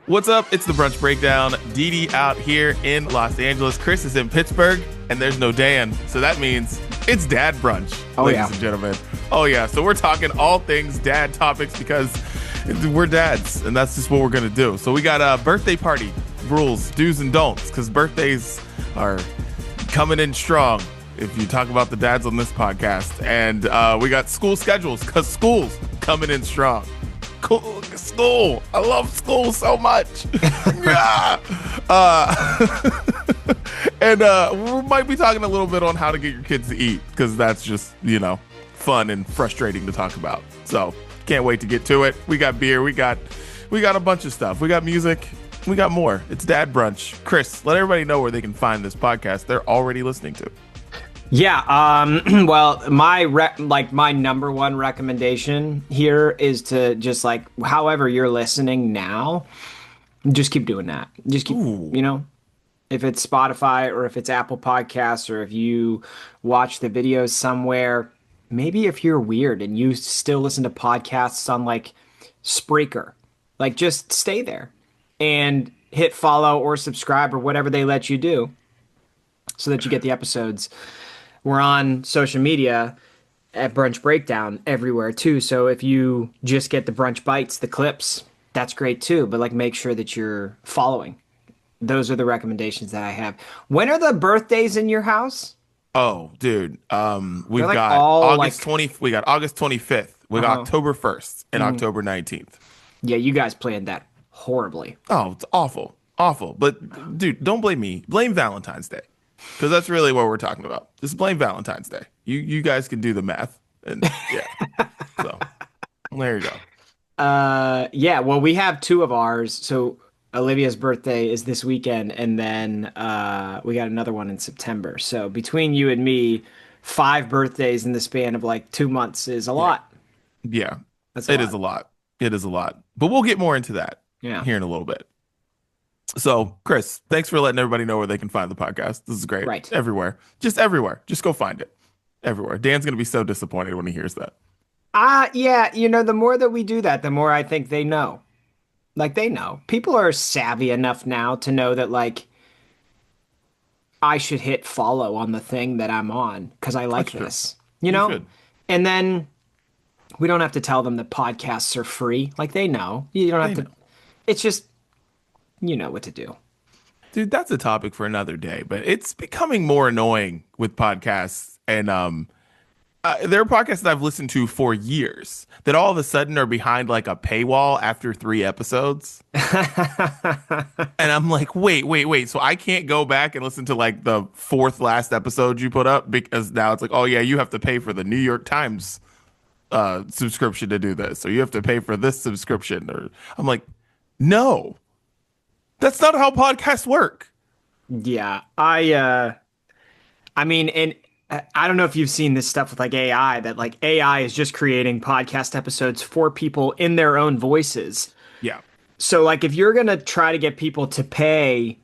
What's up? It's the Brunch Breakdown. Dee Dee out here in Los Angeles. Chris is in Pittsburgh, and there's no Dan. So that means it's dad brunch, ladies and gentlemen. Oh, yeah. So we're talking all things dad topics because we're dads, and that's just what we're going to do. So we got a birthday party rules, do's and don'ts, because birthdays are coming in strong if you talk about the dads on this podcast. And we got school schedules because school's coming in strong. Cool. School. I love school so much. Yeah. And we might be talking a little bit on how to get your kids to eat because that's just, fun and frustrating to talk about. So can't wait to get to it. We got beer. We got a bunch of stuff. We got music. We got more. It's Dad Brunch. Chris, let everybody know where they can find this podcast they're already listening to. Yeah, well, my number one recommendation here is to just however you're listening now, just keep doing that. Just keep, if it's Spotify or if it's Apple Podcasts or if you watch the videos somewhere, maybe if you're weird and you still listen to podcasts on Spreaker, just stay there and hit follow or subscribe or whatever they let you do so that you get the episodes. We're on social media at Brunch Breakdown everywhere too. So if you just get the Brunch Bites, the clips, that's great too. But make sure that you're following. Those are the recommendations that I have. When are the birthdays in your house? Oh, dude. We've got August 20th. We got August 25th. We got October 1st and October 19th. Yeah, you guys planned that horribly. Oh, it's awful. Awful. But dude, don't blame me. Blame Valentine's Day. Because that's really what we're talking about. Just blame Valentine's Day. You guys can do the math. And yeah. So there you go. Yeah, well, we have two of ours. So Olivia's birthday is this weekend, and then we got another one in September. So between you and me, 5 birthdays in the span of 2 months is a lot. Yeah. It is a lot. It is a lot. But we'll get more into that here in a little bit. So, Chris, thanks for letting everybody know where they can find the podcast. This is great. Right. Everywhere. Just everywhere. Just go find it. Everywhere. Dan's going to be so disappointed when he hears that. Yeah. The more that we do that, the more I think they know. They know. People are savvy enough now to know that, I should hit follow on the thing that I'm on because I like this. You should. And then we don't have to tell them that podcasts are free. They know. You don't have to. It's just... You know what to do. Dude, that's a topic for another day, but it's becoming more annoying with podcasts. And there are podcasts that I've listened to for years that all of a sudden are behind a paywall after 3 episodes. And I'm like, wait. So I can't go back and listen to the 4th last episode you put up because now it's oh yeah, you have to pay for the New York Times subscription to do this. Or you have to pay for this subscription. Or I'm like, no. That's not how podcasts work. Yeah, I mean, and I don't know if you've seen this stuff with AI, that AI is just creating podcast episodes for people in their own voices. Yeah. So if you're going to try to get people to pay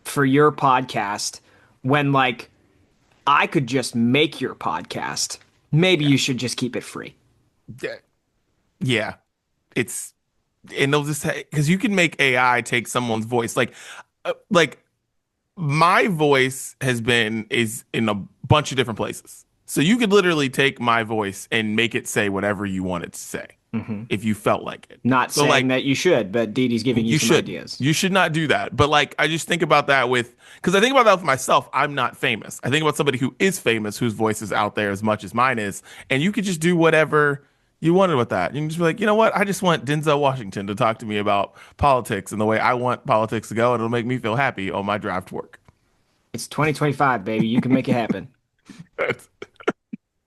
for your podcast when I could just make your podcast, maybe you should just keep it free. Yeah. And they'll just say, because you can make AI take someone's voice. My voice is in a bunch of different places. So you could literally take my voice and make it say whatever you want it to say if you felt like it. Not saying that you should, but Dee Dee's giving you some ideas. You should not do that. But I just think about that because I think about that with myself. I'm not famous. I think about somebody who is famous, whose voice is out there as much as mine is. And you could just do whatever you wanted with that. You can just be you know what? I just want Denzel Washington to talk to me about politics and the way I want politics to go, and it'll make me feel happy on my draft work. It's 2025, baby. You can make it happen.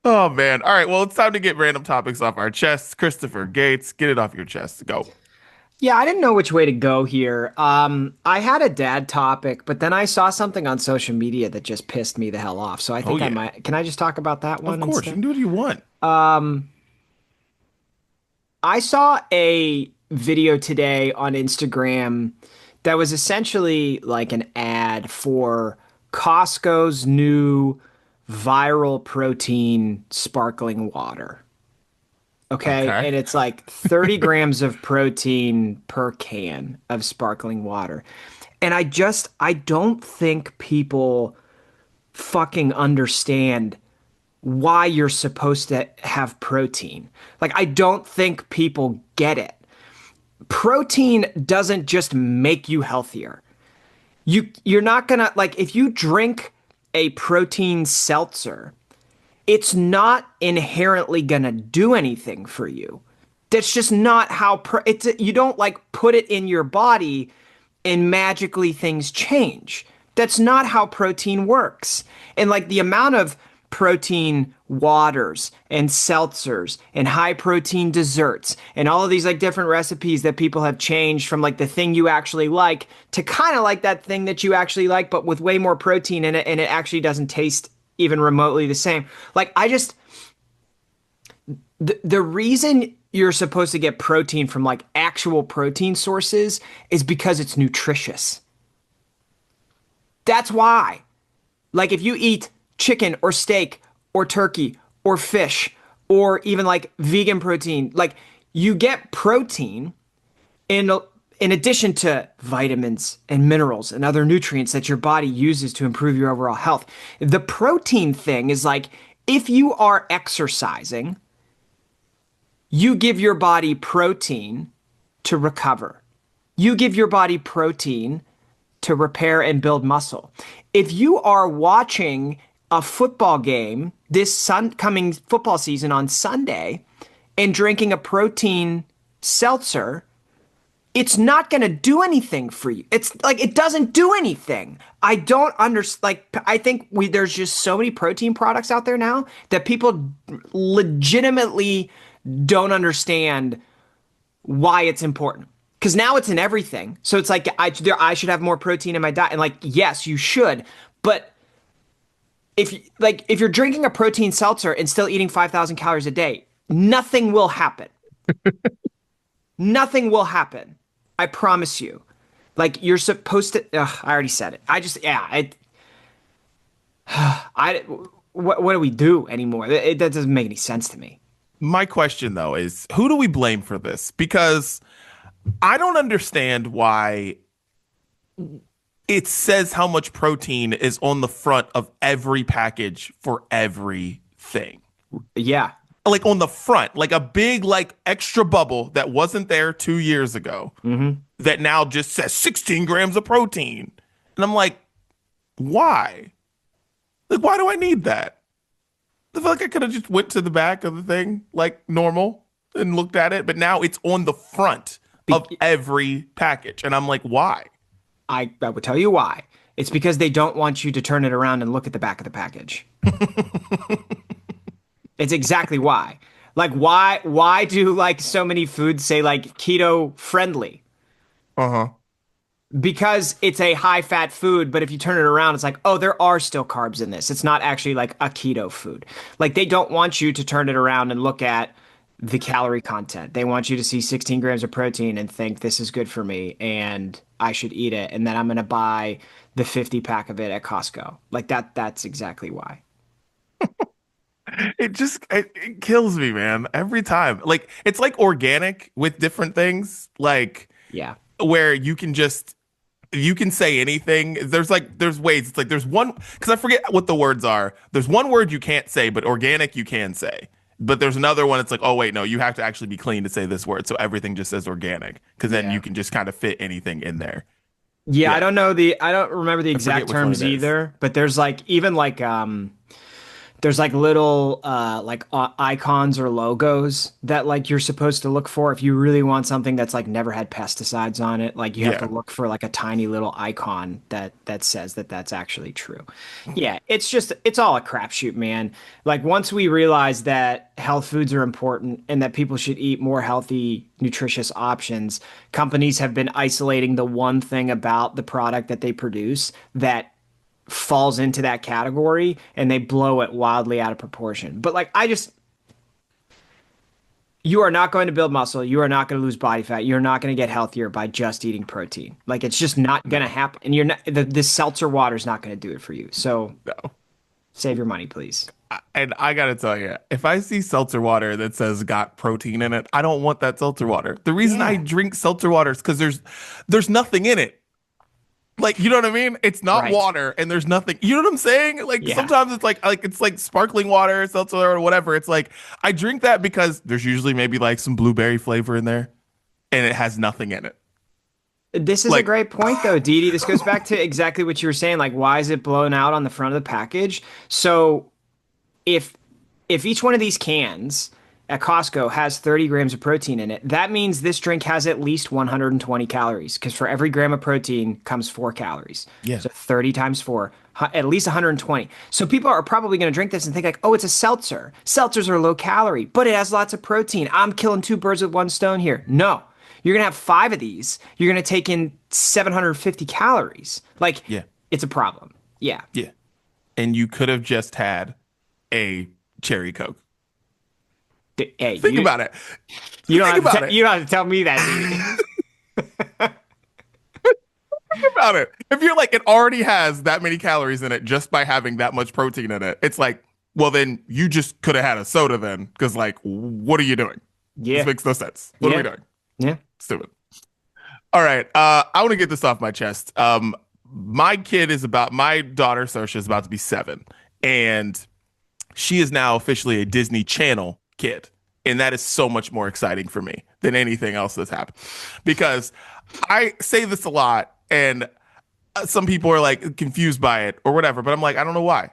Oh, man. All right. Well, it's time to get random topics off our chests. Christopher Gates, get it off your chest. Go. Yeah, I didn't know which way to go here. I had a dad topic, but then I saw something on social media that just pissed me the hell off. So I think I might. Can I just talk about that one? Of course. Instead? You can do what you want. I saw a video today on Instagram that was essentially an ad for Costco's new viral protein sparkling water. Okay. Okay. And it's like 30 grams of protein per can of sparkling water. And I don't think people fucking understand why you're supposed to have protein. Like, I don't think people get it. Protein doesn't just make you healthier. You're not gonna, like, if you drink a protein seltzer, it's not inherently gonna do anything for you. That's just not how you don't like put it in your body and magically things change. That's not how protein works. And like the amount of protein waters and seltzers and high protein desserts and all of these like different recipes that people have changed from like the thing you actually like to kind of like that thing that you actually like, but with way more protein in it, and it actually doesn't taste even remotely the same. Like the reason you're supposed to get protein from like actual protein sources is because it's nutritious. That's why. Like if you eat chicken or steak or turkey or fish or even like vegan protein, like you get protein in addition to vitamins and minerals and other nutrients that your body uses to improve your overall health. The protein thing is like if you are exercising, you give your body protein to recover. You give your body protein to repair and build muscle. If you are watching a football game this coming football season on Sunday and drinking a protein seltzer, it's not going to do anything for you. It's like it doesn't do anything. I don't understand. Like I think there's just so many protein products out there now that people legitimately don't understand why it's important. Because now it's in everything. So it's like I should have more protein in my diet. And like, yes, you should. But if you're drinking a protein seltzer and still eating 5,000 calories a day, nothing will happen. Nothing will happen. I promise you. Like you're supposed to. I already said it. What do we do anymore? That doesn't make any sense to me. My question though is, who do we blame for this? Because I don't understand why it says how much protein is on the front of every package for everything. Yeah. Like on the front, like a big, like extra bubble that wasn't there 2 years ago that now just says 16 grams of protein. And I'm like, why? Like, why do I need that? I feel like I could have just went to the back of the thing like normal and looked at it, but now it's on the front of every package. And I'm like, why? I would tell you why. It's because they don't want you to turn it around and look at the back of the package. It's exactly why. Like why do like so many foods say like keto friendly? Uh-huh. Because it's a high fat food, but if you turn it around, it's like, oh, there are still carbs in this. It's not actually like a keto food. Like they don't want you to turn it around and look at the calorie content. They want you to see 16 grams of protein and think this is good for me and I should eat it. And then I'm going to buy the 50 pack of it at Costco. Like that's exactly why. It kills me, man, every time. Like it's like organic with different things, like Yeah. where you can say anything. There's ways. It's like there's one, because I forget what the words are. There's one word you can't say, but organic you can say. But there's another one. It's like, oh wait, no, you have to actually be clean to say this word. So everything just says organic, because then you can just kind of fit anything in there. Yeah, I don't remember the exact terms either, but there's like even like there's like little icons or logos that like you're supposed to look for if you really want something that's like never had pesticides on it. Like you have to look for like a tiny little icon that says that that's actually true. Yeah, it's all a crapshoot, man. Like once we realize that health foods are important and that people should eat more healthy, nutritious options, companies have been isolating the one thing about the product that they produce that falls into that category, and they blow it wildly out of proportion. But like you are not going to build muscle, you are not going to lose body fat, you're not going to get healthier by just eating protein. Like it's just not going to happen. And you're not the seltzer water is not going to do it for you. So No. Save your money, please. And I gotta tell you, if I see seltzer water that says got protein in it, I don't want that seltzer water. The reason I Yeah. drink seltzer water is because there's nothing in it. Like, you know what I mean? It's not Right. water and there's nothing. You know what I'm saying? Like Yeah. sometimes it's like sparkling water, seltzer or whatever. It's like I drink that because there's usually maybe like some blueberry flavor in there and it has nothing in it. This is a Like, great point, though, Didi. This goes back to exactly what you were saying. Like, why is it blown out on the front of the package? So, if each one of these cans at Costco has 30 grams of protein in it, that means this drink has at least 120 calories. Because for every gram of protein comes 4 calories. yeah, So 30 times 4, at least 120. So people are probably going to drink this and think like, oh, it's a seltzer. Seltzers are low calorie, but it has lots of protein. I'm killing two birds with one stone here. No. You're going to have 5 of these. You're going to take in 750 calories. Like, yeah, it's a problem. Yeah. yeah. And you could have just had a cherry Coke. Hey, Think about it. you don't Think have to about it. you don't have to tell me that, dude. Think about it. If you're like, it already has that many calories in it just by having that much protein in it, it's like, well, then you just could have had a soda then. Because, like, what are you doing? Yeah. This makes no sense. What are we doing? Yeah. Stupid. All right. I want to get this off my chest. My daughter, Saoirse, is about to be 7. And she is now officially a Disney Channel kid. And that is so much more exciting for me than anything else that's happened. Because I say this a lot, and some people are like confused by it or whatever, but I'm like, I don't know why.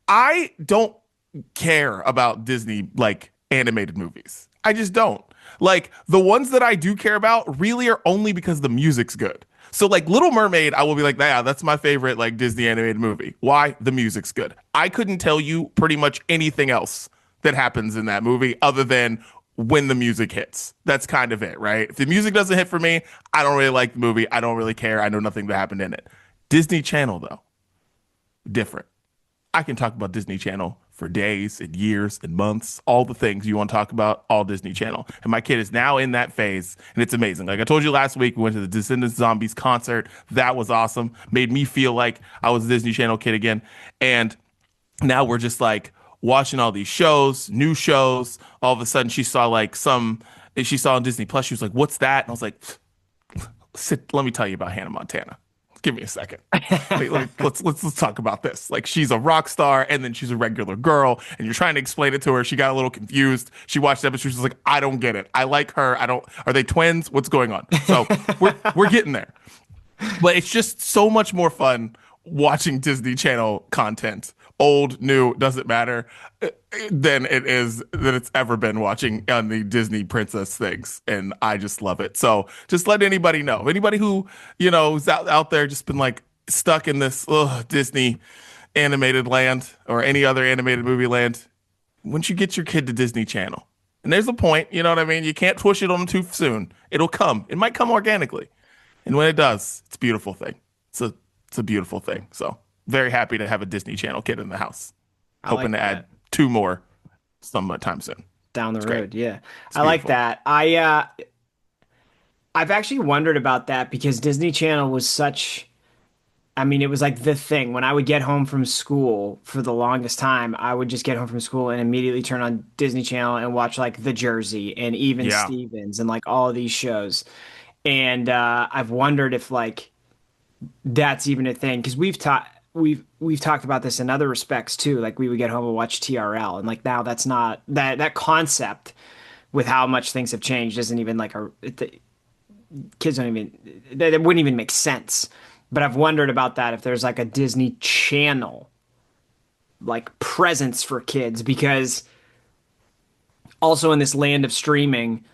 I don't care about Disney like animated movies. I just don't. Like the ones that I do care about really are only because the music's good. So like Little Mermaid, I will be like, yeah, that's my favorite like Disney animated movie. Why? The music's good. I couldn't tell you pretty much anything else that happens in that movie other than when the music hits. That's kind of it, right? If the music doesn't hit for me, I don't really like the movie. I don't really care. I know nothing that happened in it. Disney Channel, though, different. I can talk about Disney Channel for days and years and months, all the things you want to talk about, all Disney Channel. And my kid is now in that phase, and it's amazing. Like I told you last week, we went to the Descendants Zombies concert. That was awesome. Made me feel like I was a Disney Channel kid again. And now we're just like watching all these shows, new shows. All of a sudden, she saw on Disney Plus. She was like, "What's that?" And I was like, let me tell you about Hannah Montana. Give me a second. Let's talk about this. Like she's a rock star and then she's a regular girl and you're trying to explain it to her. She got a little confused. She watched the episode. She was like, I don't get it. I like her. Are they twins? What's going on? So we're getting there. But it's just so much more fun watching Disney Channel content, old, new, doesn't matter, than it's ever been watching on the Disney princess things. And I just love it. So just let anybody know. Anybody who, is out there just been like stuck in this Disney animated land or any other animated movie land, once you get your kid to Disney Channel, and there's a point, you know what I mean? You can't push it on them too soon. It'll come. It might come organically. And when it does, it's a beautiful thing. It's a beautiful thing. So very happy to have a Disney Channel kid in the house. Hoping to add 2 more sometime soon. Down the It's road. great. Yeah. It's I like beautiful. that. I've actually wondered about that because Disney Channel was it was like the thing. When I would get home from school for the longest time, I would just get home from school and immediately turn on Disney Channel and watch like The Jersey and Even Yeah. Stevens and like all of these shows. And I've wondered if like that's even a thing because we've talked about this in other respects too. Like we would get home and watch TRL, and like now that's not that concept with how much things have changed isn't even like the kids don't even that wouldn't even make sense. But I've wondered about that if there's like a Disney Channel like presence for kids because also in this land of streaming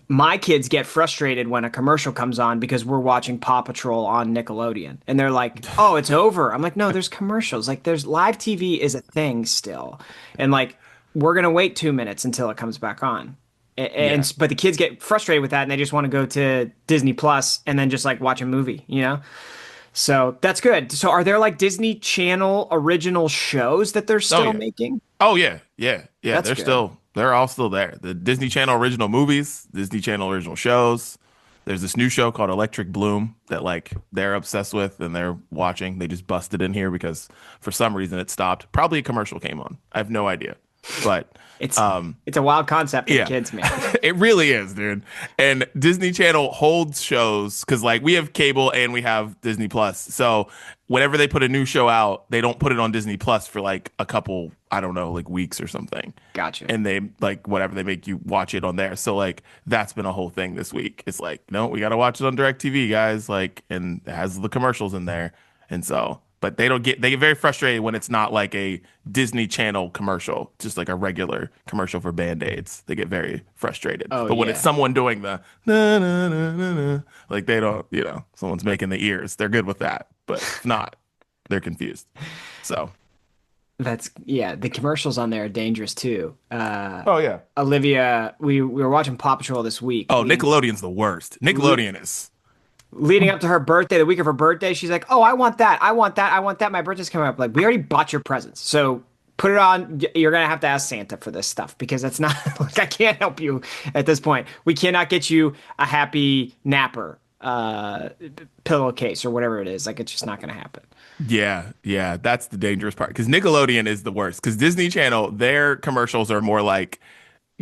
my kids get frustrated when a commercial comes on because we're watching Paw Patrol on Nickelodeon and they're like, "Oh, it's over." I'm like, "No, there's commercials. Like there's live TV is a thing still." And like we're going to wait 2 minutes until it comes back on. But the kids get frustrated with that and they just want to go to Disney Plus and then just like watch a movie, you know? So that's good. So are there like Disney Channel original shows that they're still making? Oh yeah. Yeah. Yeah. That's good. They're all still there. The Disney Channel original movies, Disney Channel original shows. There's this new show called Electric Bloom that like they're obsessed with and they're watching. They just busted in here because for some reason it stopped. Probably a commercial came on. I have no idea. But it's a wild concept for kids, man. It really is, dude. And Disney Channel holds shows because like we have cable and we have Disney Plus. So whenever they put a new show out, they don't put it on Disney Plus for like a couple, I don't know, like weeks or something. Gotcha. And they like whatever, they make you watch it on there. So like that's been a whole thing this week. It's like, no, we got to watch it on DirecTV, guys. Like, and it has the commercials in there. And so, but they get very frustrated when it's not like a Disney Channel commercial, just like a regular commercial for Band-Aids. They get very frustrated. But when it's someone doing the na, na, na, na, na, like they don't, someone's making the ears, they're good with that. But if not, they're confused. So the commercials on there are dangerous too. Oh yeah. Olivia, we were watching Paw Patrol this week. Oh, Nickelodeon's the worst. Nickelodeon is. Leading up to her birthday, the week of her birthday, she's like, "Oh, I want that. I want that. I want that. My birthday's coming up." Like, we already bought your presents. So put it on. You're going to have to ask Santa for this stuff because that's not, like, I can't help you at this point. We cannot get you a happy napper pillowcase or whatever it is. Like, it's just not going to happen. Yeah. That's the dangerous part because Nickelodeon is the worst because Disney Channel, their commercials are more like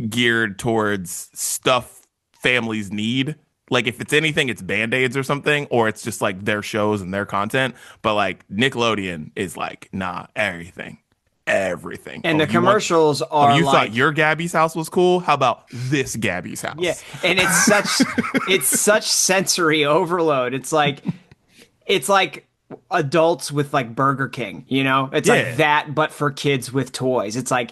geared towards stuff families need. Like if it's anything, it's Band-Aids or something, or it's just like their shows and their content. But like Nickelodeon is like, nah, everything. And the commercials are you like, thought your Gabby's house was cool? How about this Gabby's house? Yeah, and it's such sensory overload. It's like adults with like Burger King, It's like that, but for kids with toys. It's like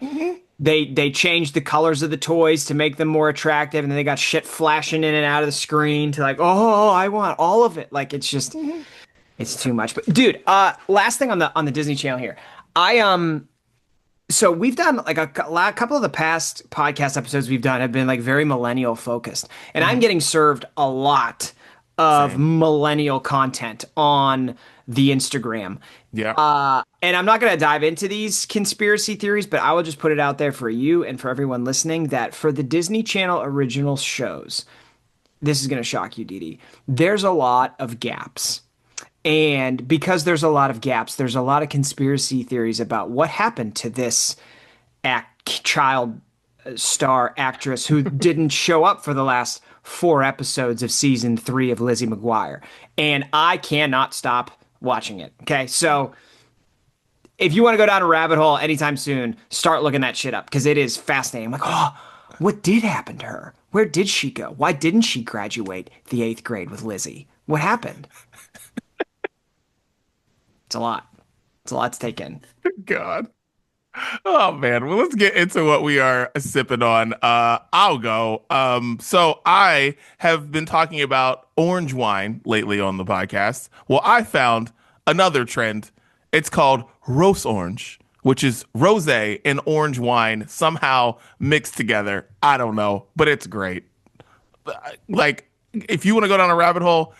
they changed the colors of the toys to make them more attractive, and then they got shit flashing in and out of the screen to like, oh, I want all of it. Like it's just, it's too much. But dude, last thing on the Disney Channel here, so we've done like a couple of the past podcast episodes we've done have been like very millennial focused, and I'm getting served a lot of millennial content on the Instagram. Yeah. And I'm not going to dive into these conspiracy theories, but I will just put it out there for you and for everyone listening that for the Disney Channel original shows, this is going to shock you, Didi. There's a lot of gaps. And because there's a lot of gaps, there's a lot of conspiracy theories about what happened to this child star actress who didn't show up for the last 4 episodes of season 3 of Lizzie McGuire. And I cannot stop watching it. Okay. So if you want to go down a rabbit hole anytime soon, start looking that shit up because it is fascinating. I'm like, oh, what did happen to her? Where did she go? Why didn't she graduate the 8th grade with Lizzie? What happened? It's a lot. It's a lot to take in. God. Oh man. Well, let's get into what we are sipping on. I'll go. So I have been talking about orange wine lately on the podcast. Well, I found another trend. It's called rose orange, which is rosé and orange wine somehow mixed together. I don't know, but it's great. Like, if you want to go down a rabbit hole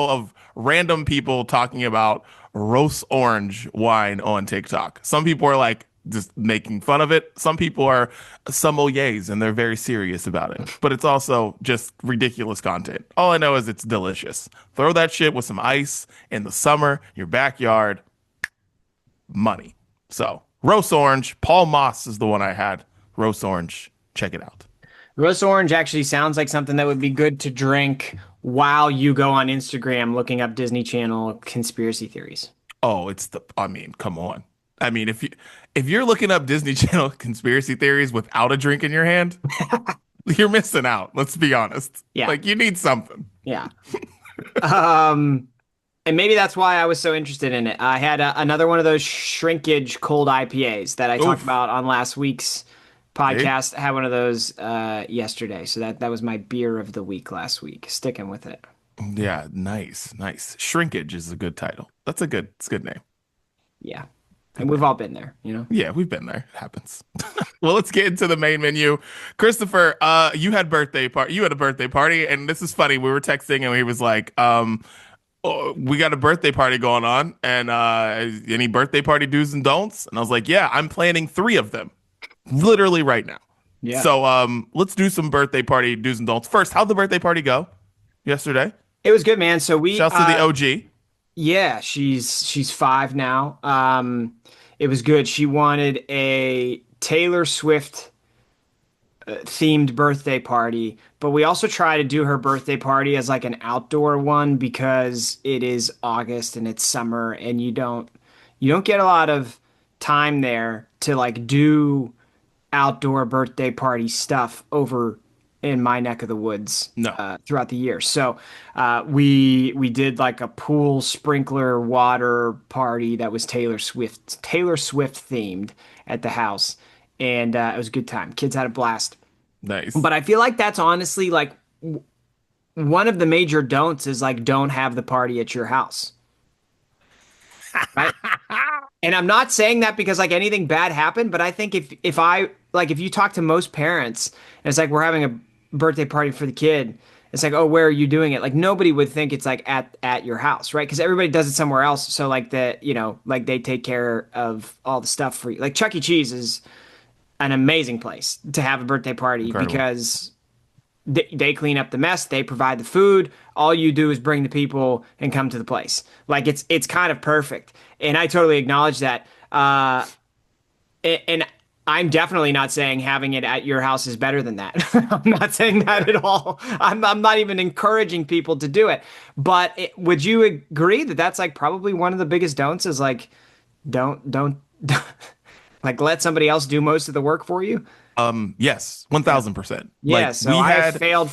of random people talking about rose orange wine on TikTok. Some people are like just making fun of it. Some people are sommeliers and they're very serious about it. But it's also just ridiculous content. All I know is it's delicious. Throw that shit with some ice in the summer, your backyard. Money. So rose orange, Paul Moss is the one I had. Rose orange. Check it out. Rose orange actually sounds like something that would be good to drink while you go on Instagram looking up Disney Channel conspiracy theories. Oh, come on. I mean, if you're looking up Disney Channel conspiracy theories without a drink in your hand, you're missing out. Let's be honest. Yeah. Like you need something. Yeah. And maybe that's why I was so interested in it. I had another one of those shrinkage cold IPAs that I talked about on last week's podcast. I had one of those yesterday. So that was my beer of the week last week. Sticking with it. Yeah, nice. Shrinkage is a good title. It's a good name. Yeah. And we've all been there, Yeah, we've been there. It happens. Well, let's get into the main menu. Christopher, you had a birthday party, and this is funny. We were texting, and he was like, we got a birthday party going on, and any birthday party do's and don'ts? And I was like, yeah, I'm planning 3 of them, literally right now. Yeah. So let's do some birthday party do's and don'ts. First, how'd the birthday party go? yesterday. It was good, man. So we Shouts to the OG. yeah, she's 5 now. It was good. She wanted a Taylor Swift themed birthday party, but we also try to do her birthday party as like an outdoor one because it is August and it's summer and you don't get a lot of time there to like do outdoor birthday party stuff over in my neck of the woods No. throughout the year. So we did like a pool sprinkler water party that was Taylor Swift themed at the house, and it was a good time. Kids had a blast. Nice. But I feel like that's honestly like one of the major don'ts is like don't have the party at your house. Right? And I'm not saying that because like anything bad happened, but I think if you talk to most parents and it's like we're having a birthday party for the kid, it's like, oh, where are you doing it? Like nobody would think it's like at your house, right? Because everybody does it somewhere else. So like like they take care of all the stuff for you. Like Chuck E. Cheese is an amazing place to have a birthday party Incredible. because they clean up the mess, they provide the food. All you do is bring the people and come to the place. Like it's kind of perfect, and I totally acknowledge that. And I'm definitely not saying having it at your house is better than that. I'm not saying that at all. I'm not even encouraging people to do it. But would you agree that that's like probably one of the biggest don'ts is like don't like let somebody else do most of the work for you? Yes, 1000%. Yeah, Like so I failed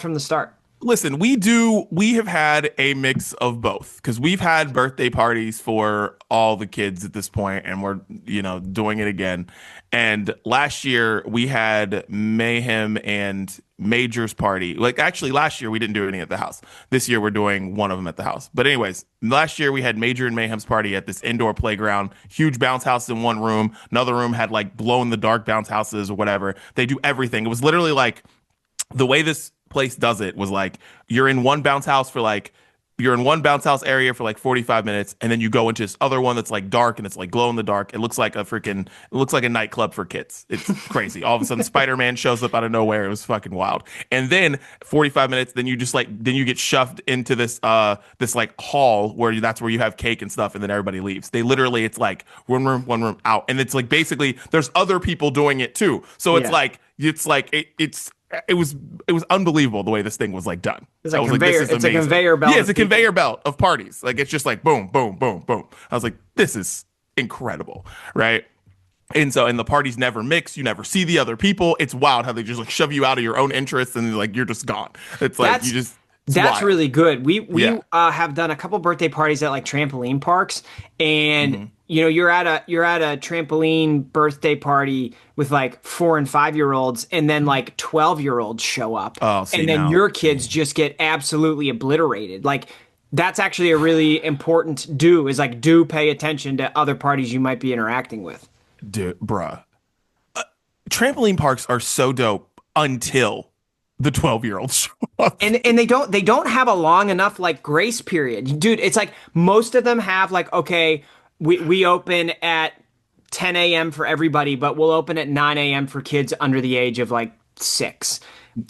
from the start. listen, we have had a mix of both because we've had birthday parties for all the kids at this point, and we're, doing it again. And last year we had Mayhem and Major's party. Like actually last year we didn't do any at the house. This year we're doing one of them at the house. But anyways, last year we had Major and Mayhem's party at this indoor playground, huge bounce house in one room. Another room had like glow in the dark bounce houses or whatever. They do everything. It was literally like the way this place does it was like you're in one bounce house area for like 45 minutes, and then you go into this other one that's like dark and it's like glow in the dark. It looks like a nightclub for kids. It's crazy. All of a sudden Spider-Man shows up out of nowhere. It was fucking wild. And then 45 minutes, then you get shoved into this like hall where that's where you have cake and stuff, and then everybody leaves. It's like one room out. And it's like basically there's other people doing it too. So it was unbelievable the way this thing was like done. It's like conveyor. It's a conveyor belt. Yeah, it's a conveyor belt of parties. Like it's just like boom, boom, boom, boom. I was like, this is incredible, right? And the parties never mix. You never see the other people. It's wild how they just like shove you out of your own interests and like you're just gone. It's like That's wild. really good. We have done a couple birthday parties at like trampoline parks, and you're at a trampoline birthday party with like 4 and 5-year-olds, and then like 12-year-olds show up, and then your kids just get absolutely obliterated. Like that's actually a really important do pay attention to other parties you might be interacting with. Dude, bruh. Trampoline parks are so dope until the 12-year-olds show up. And they don't have a long enough like grace period. Dude, it's like most of them have like, okay, we open at 10 a.m. for everybody, but we'll open at 9 a.m. for kids under the age of like 6.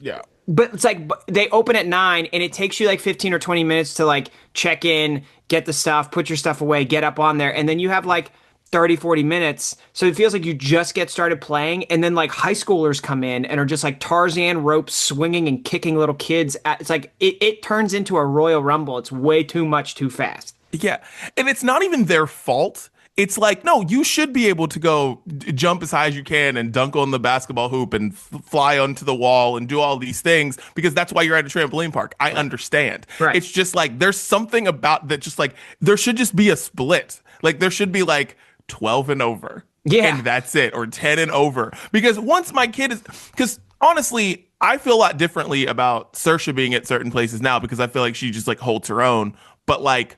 Yeah. But it's like they open at 9 and it takes you like 15 or 20 minutes to like check in, get the stuff, put your stuff away, get up on there. And then you have like 30, 40 minutes. So it feels like you just get started playing, and then like high schoolers come in and are just like Tarzan ropes swinging and kicking little kids. It's like it turns into a Royal Rumble. It's way too much too fast. Yeah. And it's not even their fault. It's like, no, you should be able to go jump as high as you can and dunk on the basketball hoop and fly onto the wall and do all these things because that's why you're at a trampoline park. I understand. Right. It's just like there's something about that, just like there should just be a split. Like there should be like 12 and over. Yeah. And that's it. Or 10 and over. Because once my kid is, because honestly, I feel a lot differently about Saoirse being at certain places now because I feel like she just like holds her own. But like,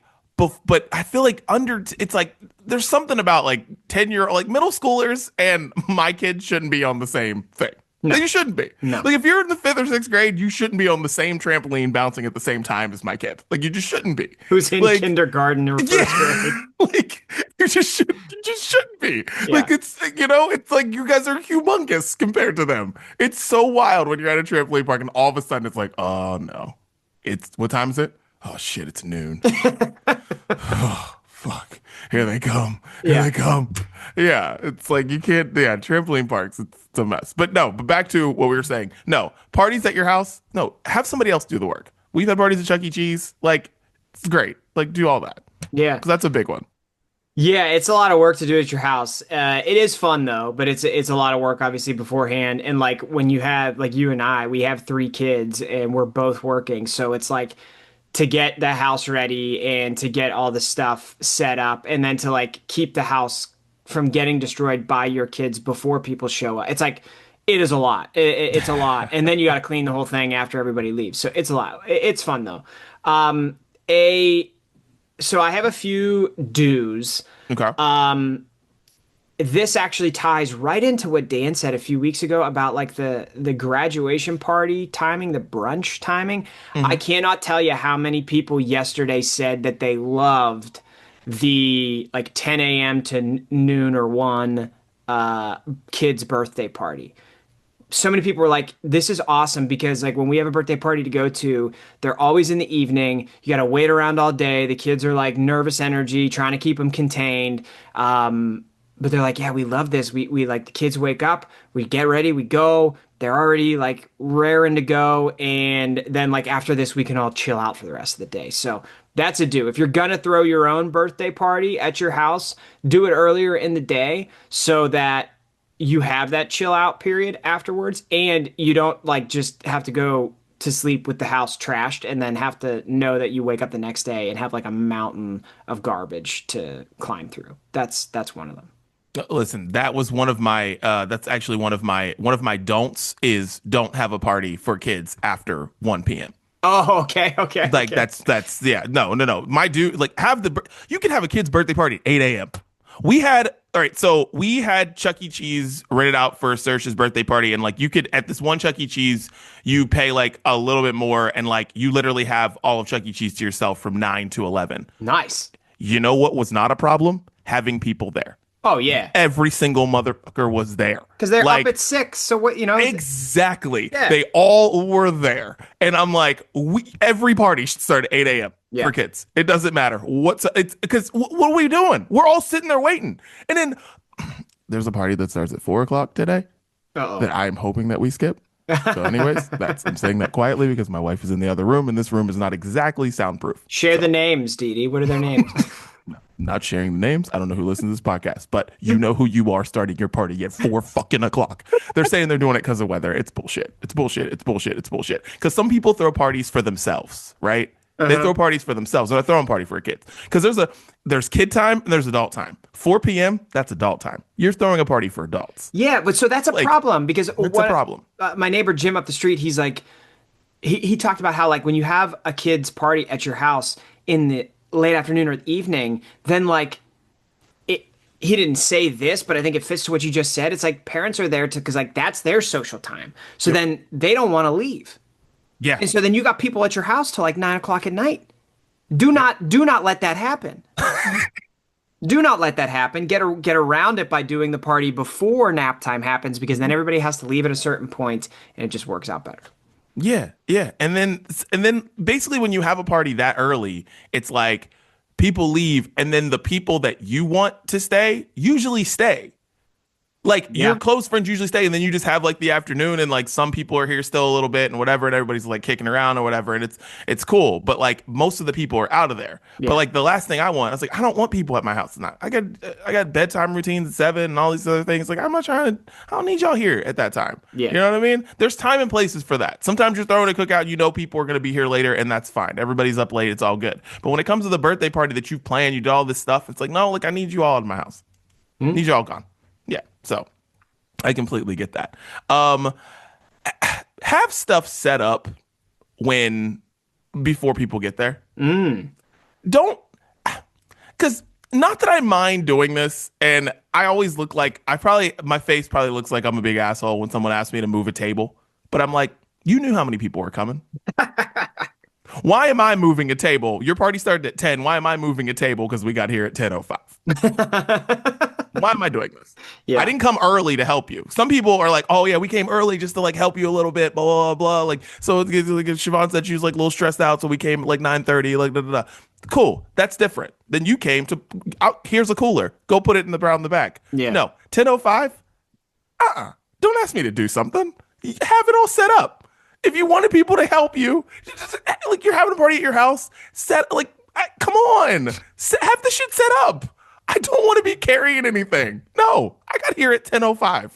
but I feel like it's like there's something about like 10-year like middle schoolers and my kids shouldn't be on the same thing. No. Like, you shouldn't be. No. Like if you're in the 5th or 6th grade, you shouldn't be on the same trampoline bouncing at the same time as my kid. Like you just shouldn't be. Who's in like, kindergarten or first grade? Like you just shouldn't be. Yeah. Like it's like you guys are humongous compared to them. It's so wild when you're at a trampoline park and all of a sudden it's like, oh no. It's what time is it? Oh shit, it's noon. Oh fuck. Here they come. Here they come. Yeah, it's like you can't trampoline parks, it's a mess. But no, but back to what we were saying. No, parties at your house, no, have somebody else do the work. We've had parties at Chuck E. Cheese. Like, it's great. Like, do all that. Yeah. Because that's a big one. Yeah, it's a lot of work to do at your house. It is fun though, but it's a lot of work obviously beforehand. And like when you have like you and I, we have 3 kids and we're both working, so it's like to get the house ready and to get all the stuff set up and then to like keep the house from getting destroyed by your kids before people show up. It's like it is a lot. It's a lot, and then you got to clean the whole thing after everybody leaves. So it's a lot. It's fun though. A So I have a few do's. Okay. This actually ties right into what Dan said a few weeks ago about like the graduation party timing, the brunch timing. I cannot tell you how many people yesterday said that they loved the like 10 a.m. to noon or 1 kid's birthday party. So many people were like, this is awesome because like when we have a birthday party to go to, they're always in the evening. You got to wait around all day. The kids are like nervous energy, trying to keep them contained. But they're like, yeah, we love this. We like the kids wake up, we get ready, we go. They're already like raring to go. And then like after this, we can all chill out for the rest of the day. So that's a do. If you're going to throw your own birthday party at your house, do it earlier in the day so that you have that chill out period afterwards and you don't like just have to go to sleep with the house trashed and then have to know that you wake up the next day and have like a mountain of garbage to climb through. That's one of them. Listen, that was one of my that's actually one of my don'ts is don't have a party for kids after 1 p.m. Oh, okay. Like okay. that's yeah, no. My dude, like you can have a kid's birthday party at 8 a.m. We had Chuck E. Cheese rented out for Saoirse's birthday party, and like you could at this one Chuck E. Cheese, you pay like a little bit more, and like you literally have all of Chuck E. Cheese to yourself from 9 to 11. Nice. You know what was not a problem? Having people there. Oh yeah. Every single motherfucker was there. Because they're like, up at 6. So what, Exactly. Yeah. They all were there. And I'm like, every party should start at 8 a.m. for kids. It doesn't matter. Because what are we doing? We're all sitting there waiting. And then there's a party that starts at 4 o'clock today that I'm hoping that we skip. So anyways, I'm saying that quietly because my wife is in the other room and this room is not exactly soundproof. Share the names, Dee. What are their names? Not sharing the names. I don't know who listens to this podcast, but you know who you are starting your party at 4 fucking o'clock. They're saying they're doing it because of weather. It's bullshit. It's bullshit. It's bullshit. It's bullshit. Because some people throw parties for themselves, right? They throw parties for themselves. They're not throwing a party for a kid. Because there's kid time and there's adult time. 4 p.m., that's adult time. You're throwing a party for adults. Yeah, but so that's a problem because it's a problem. My neighbor Jim up the street, he's like, he talked about how like when you have a kid's party at your house in the late afternoon or evening, then like he didn't say this, but I think it fits to what you just said. It's like parents are there because like that's their social time. So then they don't want to leave. Yeah. And so then you got people at your house till like 9 o'clock at night. Do not let that happen. Do not let that happen. Get around it by doing the party before nap time happens because then everybody has to leave at a certain point and it just works out better. Yeah. And then basically when you have a party that early, it's like people leave and then the people that you want to stay usually stay. Like your close friends usually stay and then you just have like the afternoon and like some people are here still a little bit and whatever and everybody's like kicking around or whatever and it's cool. But like most of the people are out of there. Yeah. But like the last thing I was like, I don't want people at my house tonight. I got bedtime routines at 7 and all these other things. Like I don't need y'all here at that time. Yeah. You know what I mean? There's time and places for that. Sometimes you're throwing a cookout, people are going to be here later and that's fine. Everybody's up late. It's all good. But when it comes to the birthday party that you've planned, you do all this stuff. It's like, no, like I need you all in my house. I need you all gone. Yeah. So I completely get that. Have stuff set up before people get there. Don't, because not that I mind doing this, and I always look like my face probably looks like I'm a big asshole when someone asks me to move a table, but I'm like, you knew how many people were coming. Why am I moving a table? Your party started at 10. Why am I moving a table? Because we got here at 10:05. Why am I doing this? Yeah. I didn't come early to help you. Some people are like, oh yeah, we came early just to like help you a little bit, blah, blah, blah. Like, so like, Siobhan said she was like a little stressed out. So we came at like 9:30, like, da, da, da. Cool. That's different. Then you came to, here's a cooler. Go put it in the brown in the back. Yeah. No, 10:05. Don't ask me to do something. Have it all set up. If you wanted people to help you, just, like you're having a party at your house, come on, have the shit set up. I don't want to be carrying anything. No, I got here at 10:05.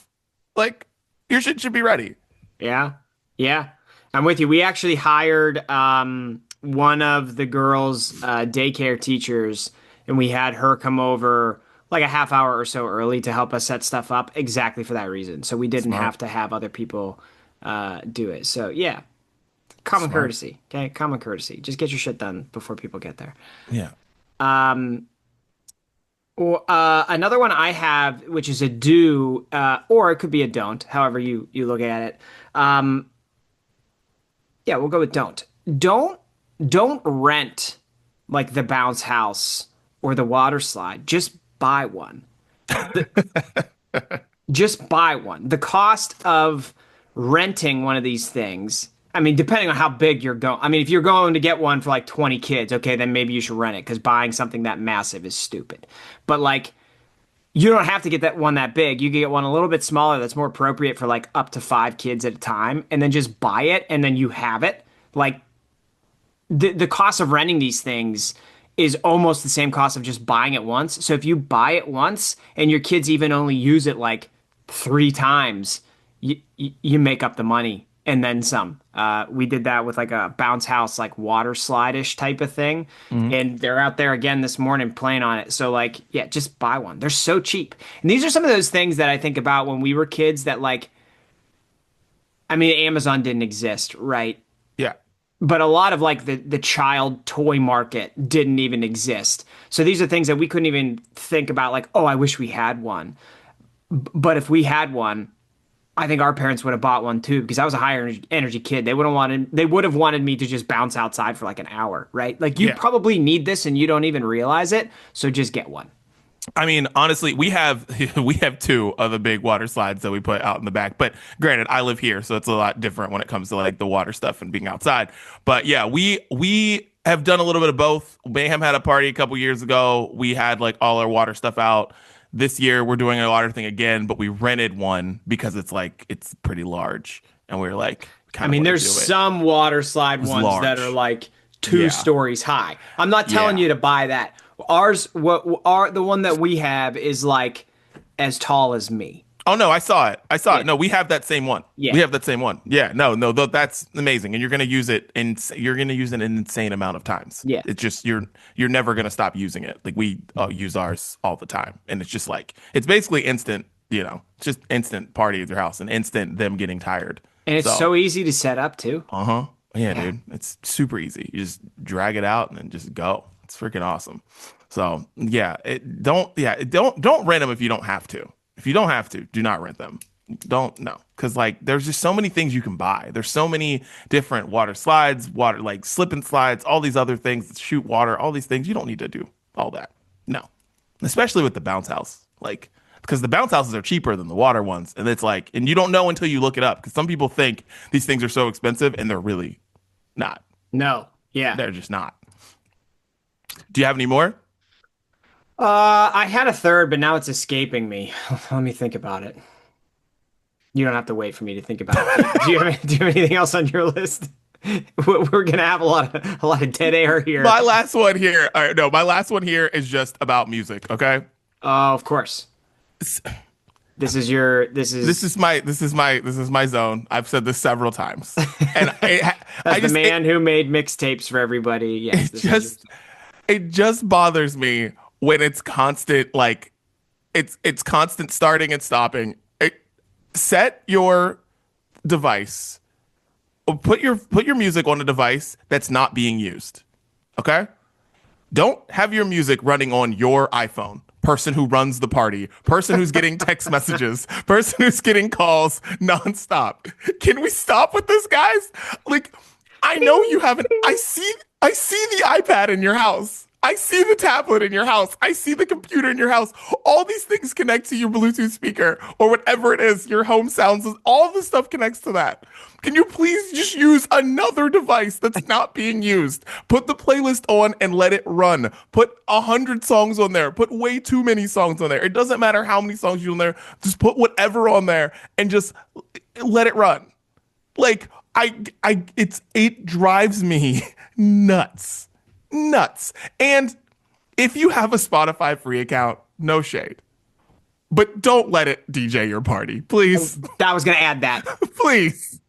Like, your shit should be ready. Yeah. Yeah. I'm with you. We actually hired one of the girls' daycare teachers, and we had her come over like a half hour or so early to help us set stuff up exactly for that reason. So we didn't have to have other people do it. So yeah, common courtesy. Okay, common courtesy. Just get your shit done before people get there. Yeah. Another one I have, which is a do, or it could be a don't, however you look at it. Yeah, we'll go with don't. Don't rent like the bounce house or the water slide. Just buy one. Just buy one. The cost of renting one of these things, I mean, depending on how big you're going. I mean, if you're going to get one for like 20 kids, okay, then maybe you should rent it because buying something that massive is stupid. But like, you don't have to get that one that big. You can get one a little bit smaller that's more appropriate for like up to 5 kids at a time, and then just buy it, and then you have it. Like, the cost of renting these things is almost the same cost of just buying it once. So if you buy it once and your kids even only use it like 3 times, you make up the money and then some. We did that with like a bounce house, like water slide-ish type of thing. And they're out there again this morning playing on it. So like, yeah, just buy one. They're so cheap. And these are some of those things that I think about when we were kids that like, I mean, Amazon didn't exist, right? Yeah. But a lot of like the child toy market didn't even exist. So these are things that we couldn't even think about like, oh, I wish we had one. But if we had one, I think our parents would have bought one too, because I was a higher energy kid. They would have wanted me to just bounce outside for like an hour, right? Like you probably need this and you don't even realize it. So just get one. I mean, honestly, we have 2 of the big water slides that we put out in the back. But granted, I live here, so it's a lot different when it comes to like the water stuff and being outside. But yeah, we have done a little bit of both. Mayhem had a party a couple years ago. We had like all our water stuff out. This year, we're doing a water thing again, but we rented one because it's pretty large, and we're like, I mean, there's some water slide ones that are like 2 stories high. I'm not telling you to buy that. Ours, the one that we have is like as tall as me. Oh no, I saw it. it. No, we have that same one. Yeah. We have that same one. Yeah, no, that's amazing, and you're gonna use it an insane amount of times. Yeah, it's just you're never gonna stop using it. Like we use ours all the time, and it's just like it's basically instant. Just instant party at your house and instant them getting tired. And it's so easy to set up too. Yeah, dude, it's super easy. You just drag it out and then just go. It's freaking awesome. So yeah, don't rent them if you don't have to. If you don't have to, do not rent them. Because like there's just so many things you can buy. There's so many different water slides, like slip and slides, all these other things that shoot water, all these things. You don't need to do all that. No, especially with the bounce house, like because the bounce houses are cheaper than the water ones, and it's like, and you don't know until you look it up because some people think these things are so expensive and they're really not. No, yeah, they're just not. Do you have any more? I had a third, but now it's escaping me. Let me think about it. You don't have to wait for me to think about it. Do you have anything else on your list? We're gonna have a lot of dead air here. My last one here. All right, no, my last one here is just about music. Okay. Oh, of course. This is my zone. I've said this several times. And the man who made mixtapes for everybody. Yes. It just bothers me when it's constant, like it's constant starting and stopping. Set your device, or put your music on a device that's not being used. Okay? Don't have your music running on your iPhone. Person who runs the party, person who's getting text messages, person who's getting calls nonstop. Can we stop with this, guys? Like, I know you haven't. I see the iPad in your house. I see the tablet in your house. I see the computer in your house. All these things connect to your Bluetooth speaker or whatever it is, your home sounds. All this stuff connects to that. Can you please just use another device that's not being used? Put the playlist on and let it run. Put 100 songs on there. Put way too many songs on there. It doesn't matter how many songs you on there. Just put whatever on there and just let it run. Like, it drives me nuts. And if you have a Spotify free account, no shade, but don't let it DJ your party, please. I was going to add that. Please.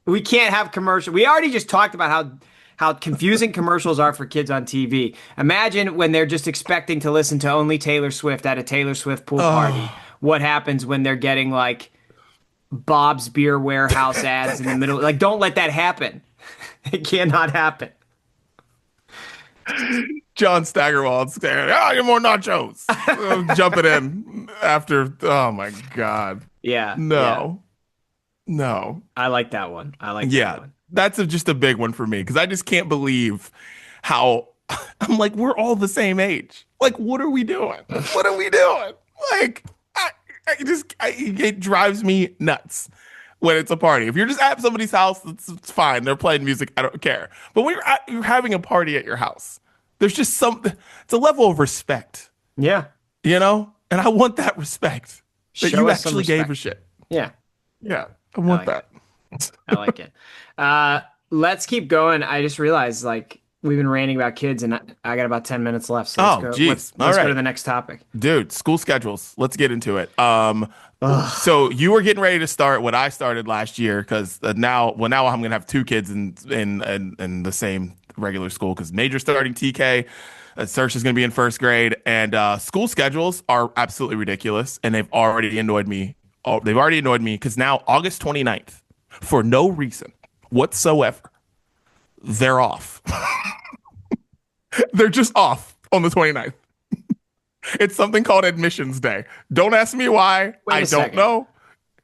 We can't have commercial. We already just talked about how confusing commercials are for kids on TV. Imagine when they're just expecting to listen to only Taylor Swift at a Taylor Swift pool party. What happens when they're getting like Bob's Beer Warehouse ads in the middle? Like, don't let that happen. It cannot happen. John Staggerwald's saying, "Get more nachos." Jumping in after. Oh my God. Yeah. No. I like that one. That one. That's just a big one for me because I just can't believe how I'm like, we're all the same age. Like, what are we doing? Like, it drives me nuts when it's a party. If you're just at somebody's house, it's fine. They're playing music. I don't care. But when you're having a party at your house, there's just it's a level of respect. Yeah. You know? And I want that respect that you actually gave a shit. Yeah. Yeah. I want that. I like it. Let's keep going. I just realized, like, we've been ranting about kids, and I got about 10 minutes left. So let's go to the next topic. Dude, school schedules. Let's get into it. So you were getting ready to start what I started last year because now I'm going to have two kids in the same regular school because Major's starting TK. Saoirse is going to be in first grade, and school schedules are absolutely ridiculous, and they've already annoyed me. They've already annoyed me because now August 29th, for no reason whatsoever, they're off. They're just off on the 29th. It's something called admissions day. Don't ask me why. I don't know.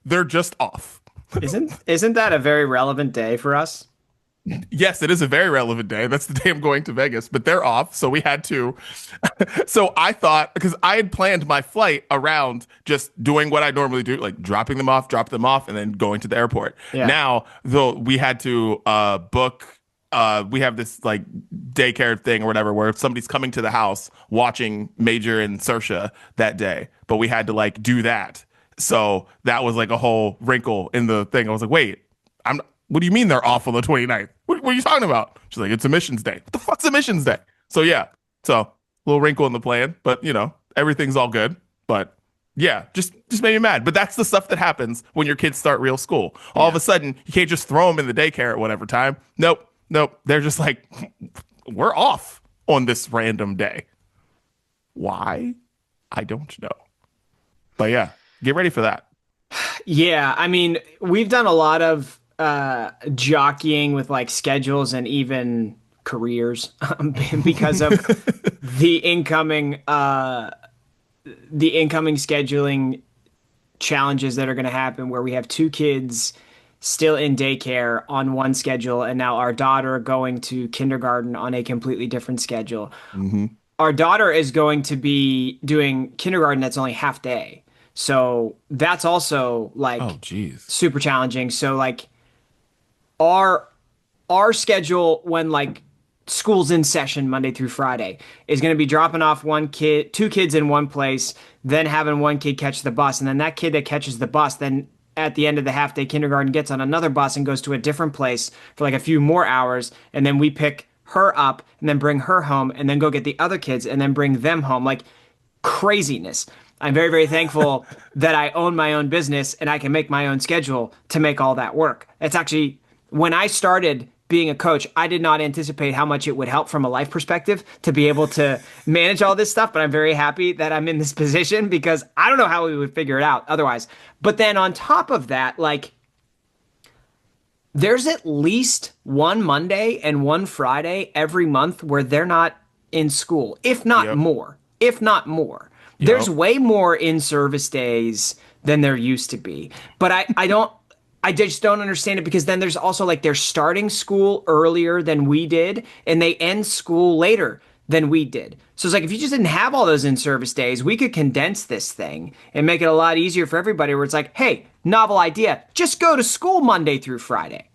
They're just off. Isn't that a very relevant day for us? Yes, it is a very relevant day. That's the day I'm going to Vegas, but they're off. So we had to. So I thought, because I had planned my flight around just doing what I normally do, like drop them off, and then going to the airport. Yeah. Now, though, we had to book. We have this like daycare thing or whatever where somebody's coming to the house watching Major and Saoirse that day, but we had to like do that. So that was like a whole wrinkle in the thing. I was like, wait, what do you mean they're off on the 29th? What are you talking about? She's like, it's admissions day. What the fuck's admissions day? So yeah, a little wrinkle in the plan, but you know, everything's all good. But yeah, just made me mad. But that's the stuff that happens when your kids start real school. All of a sudden, you can't just throw them in the daycare at whatever time. Nope. They're just like, we're off on this random day. Why? I don't know. But yeah, get ready for that. Yeah, I mean, we've done a lot of jockeying with like schedules and even careers because of the incoming scheduling challenges that are going to happen where we have two kids still in daycare on one schedule, and now our daughter going to kindergarten on a completely different schedule. Mm-hmm. Our daughter is going to be doing kindergarten that's only half day. So that's also like super challenging. So like our schedule when like school's in session Monday through Friday is going to be dropping off two kids in one place, then having one kid catch the bus. And then that kid that catches the bus, then at the end of the half day kindergarten gets on another bus and goes to a different place for like a few more hours. And then we pick her up and then bring her home and then go get the other kids and then bring them home. Like craziness. I'm very, very thankful that I own my own business and I can make my own schedule to make all that work. It's actually, when I started being a coach, I did not anticipate how much it would help from a life perspective to be able to manage all this stuff. But I'm very happy that I'm in this position because I don't know how we would figure it out otherwise. But then on top of that, like there's at least one Monday and one Friday every month where they're not in school, if not more. There's way more in-service days than there used to be. But I just don't understand it because then there's also like they're starting school earlier than we did and they end school later than we did. So it's like, if you just didn't have all those in-service days, we could condense this thing and make it a lot easier for everybody, where it's like, hey, novel idea, just go to school Monday through Friday.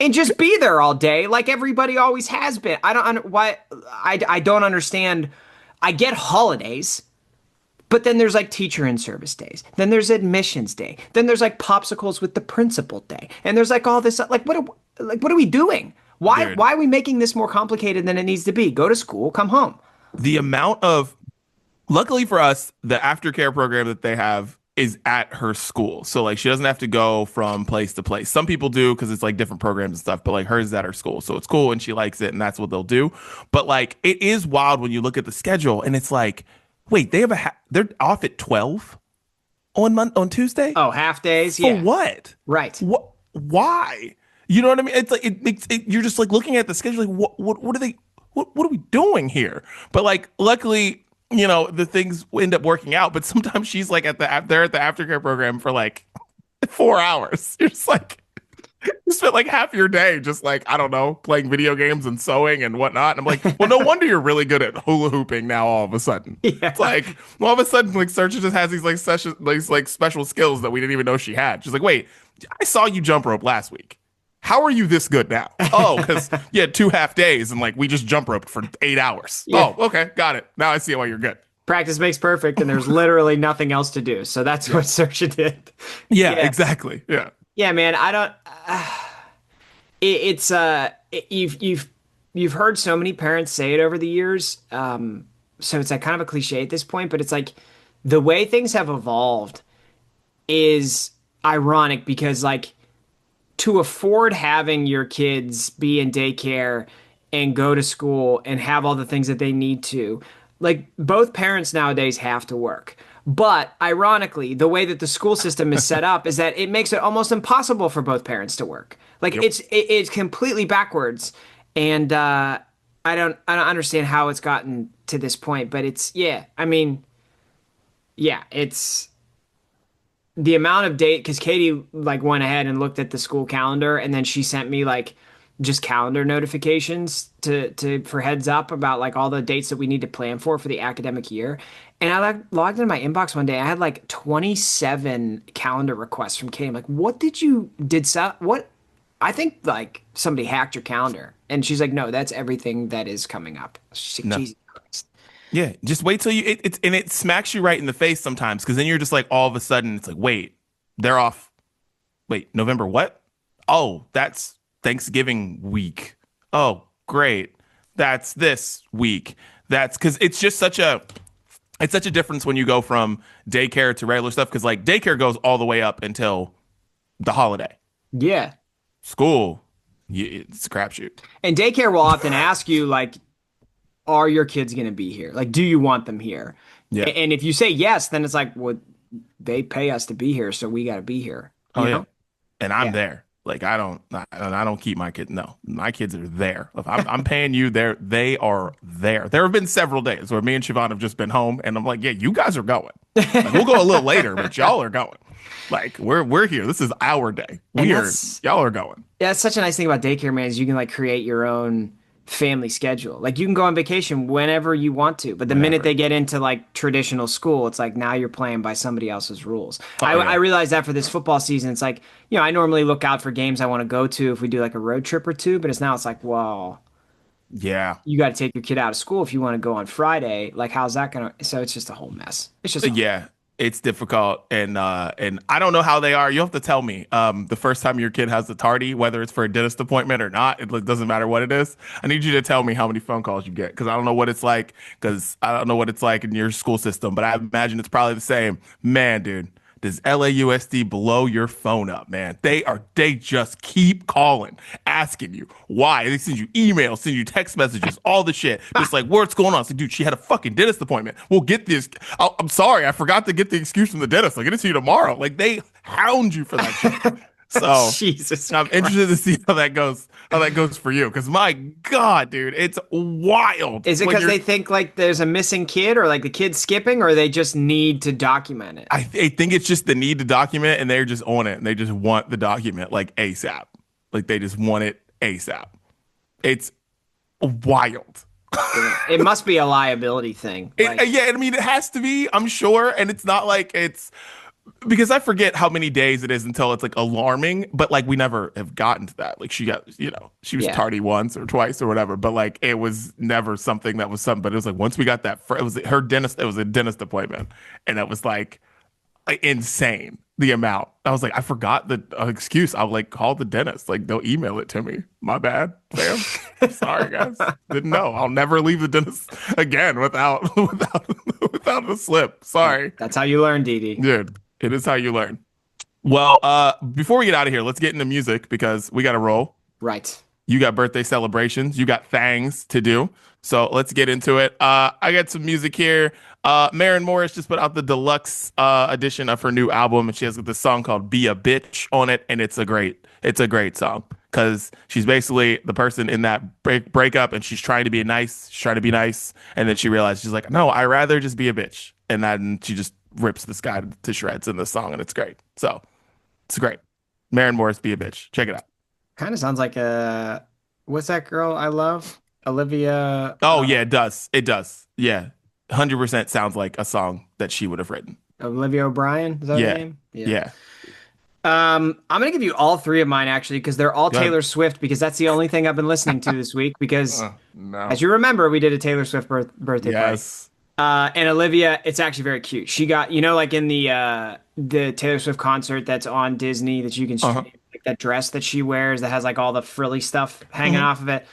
And just be there all day like everybody always has been. I don't understand. I get holidays, but then there's like teacher in-service days. Then there's admissions day. Then there's like popsicles with the principal day. And there's like all this, like what are we doing? Why are we making this more complicated than it needs to be? Go to school, come home. The amount of, luckily for us, the aftercare program that they have is at her school. So like she doesn't have to go from place to place. Some people do because it's like different programs and stuff, but like hers is at her school. So it's cool and she likes it and that's what they'll do. But like it is wild when you look at the schedule and it's like, wait, they have they're off at 12 on Tuesday? Oh, half days? For what? Right. Why? You know what I mean? It's like you're just like looking at the schedule like what are we doing here? But like luckily, you know, the things end up working out, but sometimes she's like they're at the aftercare program for like 4 hours. You're just like, you spent like half your day just like, I don't know, playing video games and sewing and whatnot. And I'm like, well, no wonder you're really good at hula hooping now all of a sudden. Yeah. It's like, all of a sudden, like Searcher just has these like special skills that we didn't even know she had. She's like, wait, I saw you jump rope last week. How are you this good now? Oh, because you had 2 half days and like we just jump roped for 8 hours. Yeah. Oh, okay. Got it. Now I see why you're good. Practice makes perfect and there's literally nothing else to do. So that's what Searcher did. Yeah, exactly. Yeah. Yeah, man. I don't, you've heard so many parents say it over the years. So it's like kind of a cliche at this point, but it's like the way things have evolved is ironic because like, to afford having your kids be in daycare and go to school and have all the things that they need to, like both parents nowadays have to work. But ironically, the way that the school system is set up is that it makes it almost impossible for both parents to work. Like it's completely backwards. And I don't understand how it's gotten to this point, but it's the amount of date, because Katie like went ahead and looked at the school calendar and then she sent me like just calendar notifications for heads up about like all the dates that we need to plan for the academic year. And I like logged into my inbox one day. I had like 27 calendar requests from Katie. I'm like, what? I think like somebody hacked your calendar. And she's like, no, that's everything that is coming up. She's like, no. Jesus Christ. Yeah, just wait till it smacks you right in the face sometimes because then you're just like all of a sudden it's like, wait, they're off. Wait, November what? Oh, that's Thanksgiving week. Oh, great. That's this week. That's because it's such a difference when you go from daycare to regular stuff because like daycare goes all the way up until the holiday. Yeah. School, it's a crapshoot. And daycare will often ask you like, are your kids going to be here? Like, do you want them here? Yeah. And if you say yes, then it's like, well, they pay us to be here, so we got to be here. You know? And I'm there. Like, I don't keep my kids. No, my kids are there. If I'm paying you there. They are there. There have been several days where me and Siobhan have just been home, and I'm like, yeah, you guys are going. Like, we'll go a little later, but y'all are going. Like, we're here. This is our day. Y'all are going. Yeah, that's such a nice thing about daycare, man, is you can like create your own family schedule. Like you can go on vacation whenever you want to, but the minute they get into like traditional school, it's like now you're playing by somebody else's rules. I realized that for this football season, it's like, you know, I normally look out for games I want to go to if we do like a road trip or two, but it's like, well, yeah, you got to take your kid out of school if you want to go on Friday. Like, how's that gonna? So it's just a whole mess. It's just it's difficult, and I don't know how they are. You have to tell me the first time your kid has the tardy, whether it's for a dentist appointment or not. It doesn't matter what it is. I need you to tell me how many phone calls you get because I don't know what it's like. Because I don't know what it's like in your school system, but I imagine it's probably the same. Man, dude, does LAUSD blow your phone up, man? They just keep calling, asking you why. They send you emails, send you text messages, all the shit. Just like, what's going on? It's like, dude, she had a fucking dentist appointment. We'll get this. I'm sorry, I forgot to get the excuse from the dentist. I'll get it to you tomorrow. Like, they hound you for that shit. So Jesus, I'm interested to see how that goes for you. Because my God, dude, it's wild. Is it because they think like there's a missing kid or like the kid's skipping or they just need to document it? I think it's just the need to document it and they're just on it and they just want the document like ASAP. Like they just want it ASAP. It's wild. It must be a liability thing. Yeah, I mean, it has to be, I'm sure. And it's not like it's because I forget how many days it is until it's like alarming, but like we never have gotten to that. Like she got, she was Yeah. tardy once or twice or whatever, but like it was never something that was something. But it was like once we got that, it was her dentist, it was a dentist appointment. And it was like insane the amount. I was like, I forgot the excuse. I'll like call the dentist. Like they'll email it to me. My bad, fam. Sorry, guys. Didn't know. I'll never leave the dentist again without a slip. Sorry. That's how you learn, Didi. Dude, it is how you learn. Well, before we get out of here, let's get into music because we got to roll. Right. You got birthday celebrations. You got things to do. So let's get into it. I got some music here. Maren Morris just put out the deluxe edition of her new album, and she has this song called "Be a Bitch" on it, and it's a great song because she's basically the person in that breakup, and she's trying to be nice, and then she realizes she's like, no, I rather just be a bitch, and then she just rips this guy to shreds in this song, and it's great. So it's great. Maren Morris, "Be a Bitch." Check it out. Kind of sounds like what's that girl I love? Olivia. Oh yeah, it does. It does. Yeah. 100% sounds like a song that she would have written. Olivia O'Brien. Is that Yeah. her name? Yeah. I'm gonna give you all three of mine actually because they're all Good. Taylor Swift because that's the only thing I've been listening to this week because No. as you remember we did a Taylor Swift birthday party. Yes. And Olivia, it's actually very cute. She got like in the Taylor Swift concert that's on Disney that you can stream, like that dress that she wears that has like all the frilly stuff hanging off of it.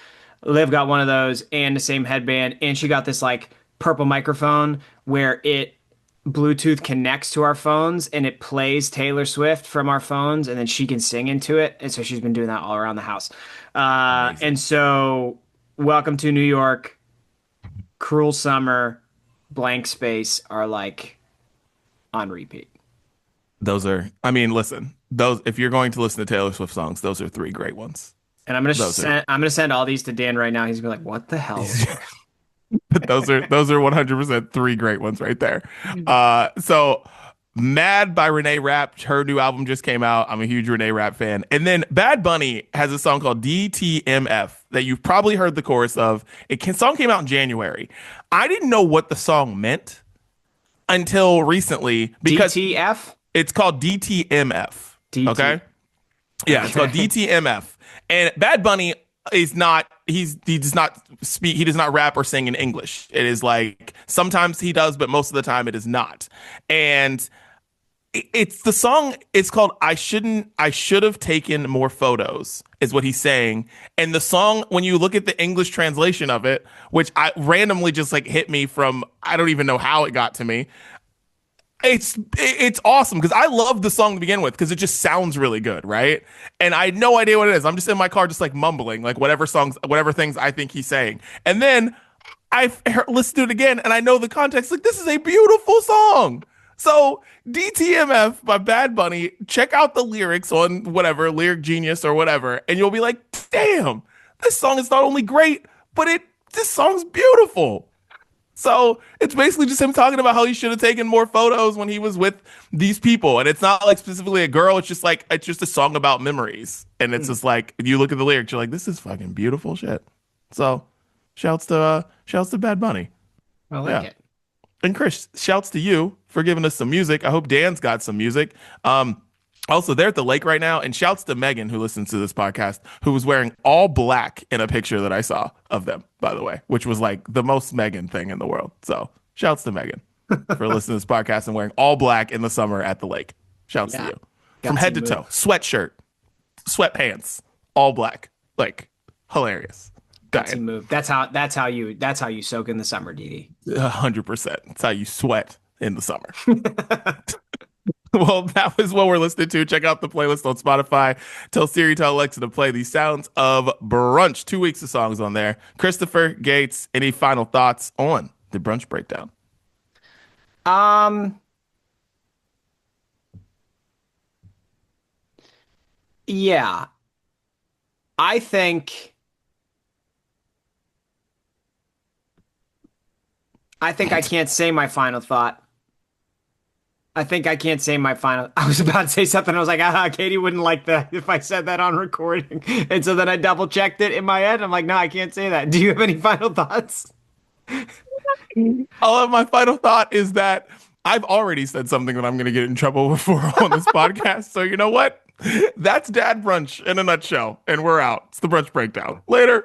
Liv got one of those and the same headband, and she got this like purple microphone where it Bluetooth connects to our phones and it plays Taylor Swift from our phones, and then she can sing into it. And so she's been doing that all around the house. And so, Welcome to New York, Cruel Summer, Blank Space are like on repeat. Those are, I mean, listen, those, if you're going to listen to Taylor Swift songs, those are three great ones. And I'm gonna send all these to Dan right now. He's gonna be like, "What the hell?" But those are 100% three great ones right there. So Mad by Renee Rapp, her new album just came out. I'm a huge Renee Rapp fan. And then Bad Bunny has a song called DTMF that you've probably heard the chorus of. Song came out in January. I didn't know what the song meant until recently because DTF? it's called DTMF. Okay? Yeah, it's called DTMF. And Bad Bunny is not, he does not speak, he does not rap or sing in English. It is like, sometimes he does, but most of the time it is not. And it's the song, it's called I should have taken more photos, is what he's saying. And the song, when you look at the English translation of it, which I randomly just like hit me from, I don't even know how it got to me. It's awesome because I love the song to begin with because it just sounds really good, right? And I had no idea what it is. I'm just in my car just like mumbling like whatever things I think he's saying. And then I listened to it again and I know the context. Like, this is a beautiful song. So DTMF by Bad Bunny, check out the lyrics on whatever, Lyric Genius or whatever, and you'll be like, damn, this song is not only great, but this song's beautiful. So it's basically just him talking about how he should have taken more photos when he was with these people. And it's not like specifically a girl. It's just a song about memories. And it's just like, if you look at the lyrics, you're like, this is fucking beautiful shit. So shouts to Bad Bunny. I like it. And Chris, shouts to you for giving us some music. I hope Dan's got some music. Also, they're at the lake right now, and shouts to Megan, who listens to this podcast, who was wearing all black in a picture that I saw of them, by the way, which was like the most Megan thing in the world. So shouts to Megan for listening to this podcast and wearing all black in the summer at the lake. Shouts to you. From head to toe, sweatshirt, sweatpants, all black, like hilarious. Move. That's how you soak in the summer, Didi. 100%. That's how you sweat in the summer. Well, that was what we're listening to. Check out the playlist on Spotify. Tell Siri, tell Alexa to play the sounds of brunch. 2 weeks of songs on there. Christopher Gates, any final thoughts on the brunch breakdown? Yeah. I think I can't say my final thought. I think I can't say my final. I was about to say something. I was like, Katie wouldn't like that if I said that on recording. And so then I double checked it in my head. I'm like, no, I can't say that. Do you have any final thoughts? My final thought is that I've already said something that I'm going to get in trouble for on this podcast. So you know what? That's Dad Brunch in a nutshell. And we're out. It's the Brunch Breakdown. Later.